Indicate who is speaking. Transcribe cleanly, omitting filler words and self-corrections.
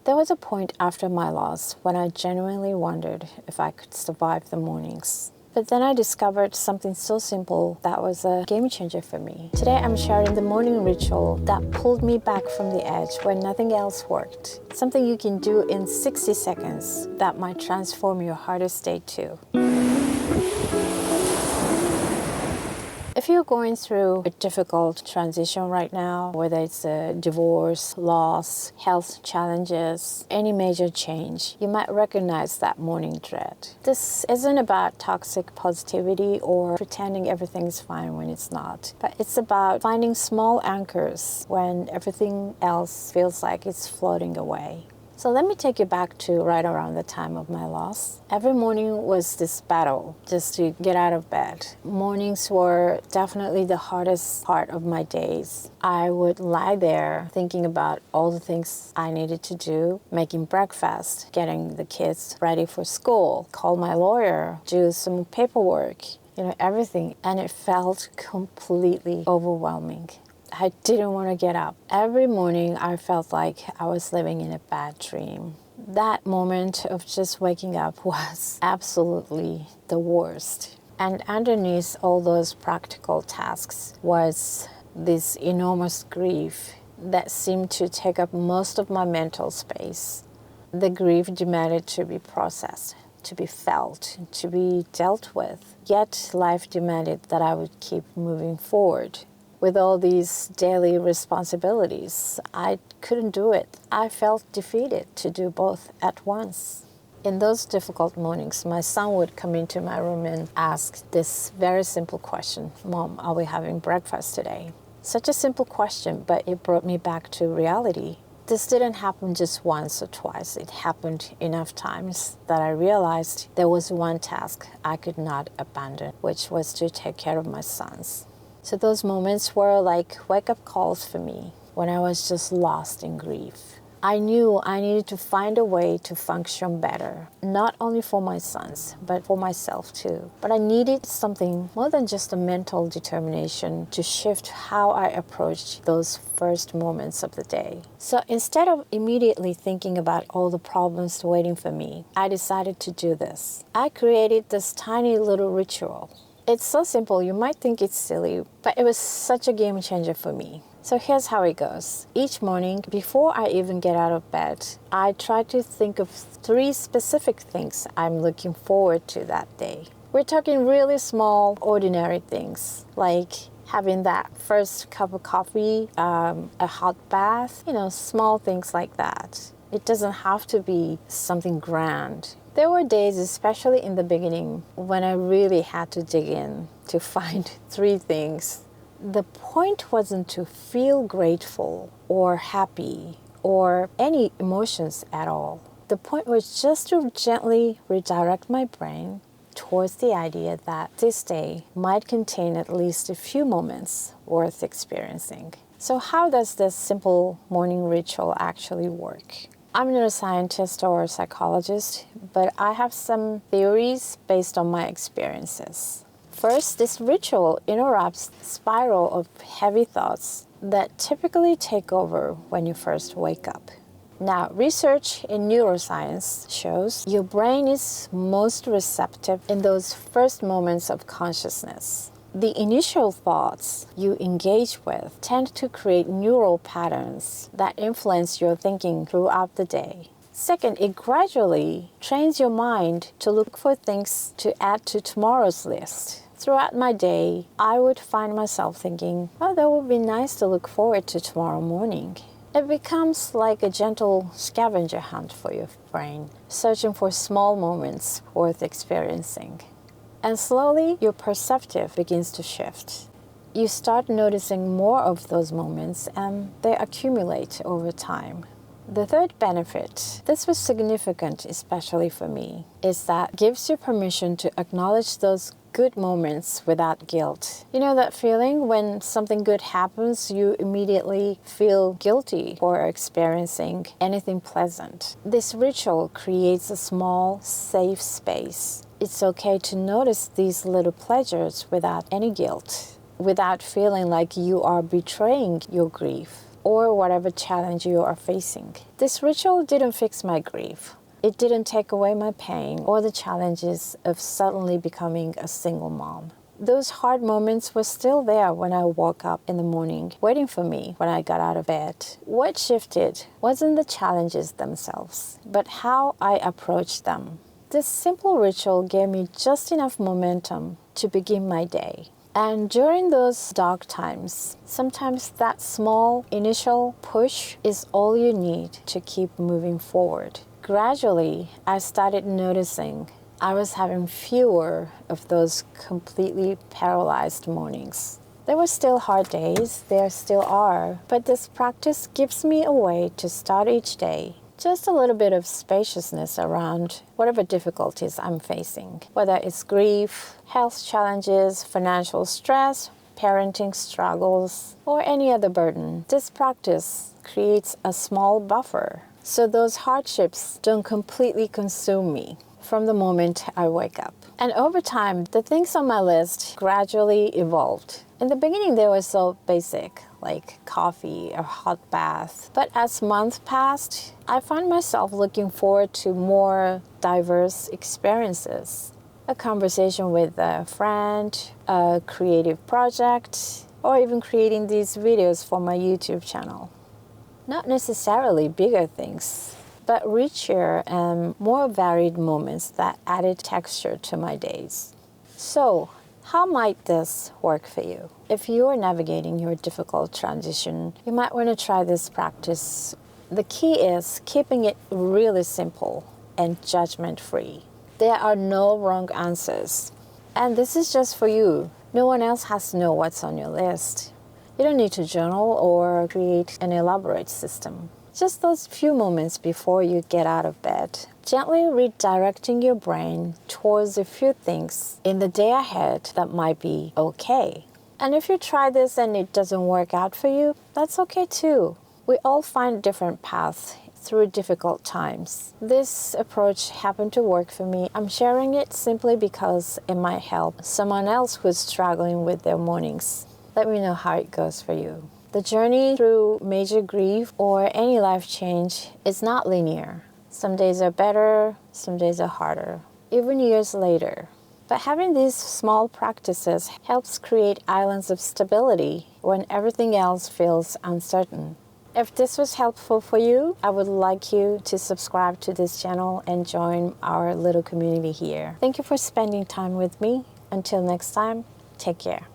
Speaker 1: There was a point after my loss when I genuinely wondered if I could survive the mornings. But then I discovered something so simple that was a game changer for me. Today I'm sharing the morning ritual that pulled me back from the edge when nothing else worked. Something you can do in 60 seconds that might transform your hardest day too. If you're going through a difficult transition right now, whether it's a divorce, loss, health challenges, any major change, you might recognize that morning dread. This isn't about toxic positivity or pretending everything's fine when it's not, but it's about finding small anchors when everything else feels like it's floating away. So let me take you back to right around the time of my loss. Every morning was this battle just to get out of bed. Mornings were definitely the hardest part of my days. I would lie there thinking about all the things I needed to do, making breakfast, getting the kids ready for school, call my lawyer, do some paperwork, everything. And it felt completely overwhelming. I didn't want to get up. Every morning I felt like I was living in a bad dream. That moment of just waking up was absolutely the worst. And underneath all those practical tasks was this enormous grief that seemed to take up most of my mental space. The grief demanded to be processed, to be felt, to be dealt with. Yet life demanded that I would keep moving forward. With all these daily responsibilities, I couldn't do it. I felt defeated to do both at once. In those difficult mornings, my son would come into my room and ask this very simple question, "Mom, are we having breakfast today?" Such a simple question, but it brought me back to reality. This didn't happen just once or twice. It happened enough times that I realized there was one task I could not abandon, which was to take care of my sons. So those moments were like wake-up calls for me when I was just lost in grief. I knew I needed to find a way to function better, not only for my sons, but for myself too. But I needed something more than just a mental determination to shift how I approached those first moments of the day. So instead of immediately thinking about all the problems waiting for me, I decided to do this. I created this tiny little ritual. It's so simple, you might think it's silly, but it was such a game changer for me. So here's how it goes. Each morning, before I even get out of bed, I try to think of 3 specific things I'm looking forward to that day. We're talking really small, ordinary things, like having that first cup of coffee, a hot bath, small things like that. It doesn't have to be something grand. There were days, especially in the beginning, when I really had to dig in to find 3 things. The point wasn't to feel grateful or happy or any emotions at all. The point was just to gently redirect my brain towards the idea that this day might contain at least a few moments worth experiencing. So how does this simple morning ritual actually work? I'm not a scientist or a psychologist, but I have some theories based on my experiences. First, this ritual interrupts the spiral of heavy thoughts that typically take over when you first wake up. Now, research in neuroscience shows your brain is most receptive in those first moments of consciousness. The initial thoughts you engage with tend to create neural patterns that influence your thinking throughout the day. Second, it gradually trains your mind to look for things to add to tomorrow's list. Throughout my day, I would find myself thinking, oh, that would be nice to look forward to tomorrow morning. It becomes like a gentle scavenger hunt for your brain, searching for small moments worth experiencing. And slowly, your perspective begins to shift. You start noticing more of those moments and they accumulate over time. The third benefit, this was significant especially for me, is that it gives you permission to acknowledge those good moments without guilt. You know that feeling when something good happens, you immediately feel guilty for experiencing anything pleasant. This ritual creates a small, safe space. It's okay to notice these little pleasures without any guilt, without feeling like you are betraying your grief. or whatever challenge you are facing. This ritual didn't fix my grief. It didn't take away my pain or the challenges of suddenly becoming a single mom. Those hard moments were still there when I woke up in the morning, waiting for me when I got out of bed. What shifted wasn't the challenges themselves, but how I approached them. This simple ritual gave me just enough momentum to begin my day. And during those dark times, sometimes that small initial push is all you need to keep moving forward. Gradually, I started noticing I was having fewer of those completely paralyzed mornings. There were still hard days, there still are, but this practice gives me a way to start each day. Just a little bit of spaciousness around whatever difficulties I'm facing, whether it's grief, health challenges, financial stress, parenting struggles, or any other burden. This practice creates a small buffer so those hardships don't completely consume me from the moment I wake up. And over time, the things on my list gradually evolved. In the beginning, they were so basic, like coffee or hot bath. But as months passed, I found myself looking forward to more diverse experiences. A conversation with a friend, a creative project, or even creating these videos for my YouTube channel. Not necessarily bigger things, but richer and more varied moments that added texture to my days. So, how might this work for you? If you are navigating your difficult transition, you might want to try this practice. The key is keeping it really simple and judgment-free. There are no wrong answers. And this is just for you. No one else has to know what's on your list. You don't need to journal or create an elaborate system. Just those few moments before you get out of bed, gently redirecting your brain towards a few things in the day ahead that might be okay. And if you try this and it doesn't work out for you, that's okay too. We all find different paths through difficult times. This approach happened to work for me. I'm sharing it simply because it might help someone else who's struggling with their mornings. Let me know how it goes for you. The journey through major grief or any life change is not linear. Some days are better, some days are harder, even years later. But having these small practices helps create islands of stability when everything else feels uncertain. If this was helpful for you, I would like you to subscribe to this channel and join our little community here. Thank you for spending time with me. Until next time, take care.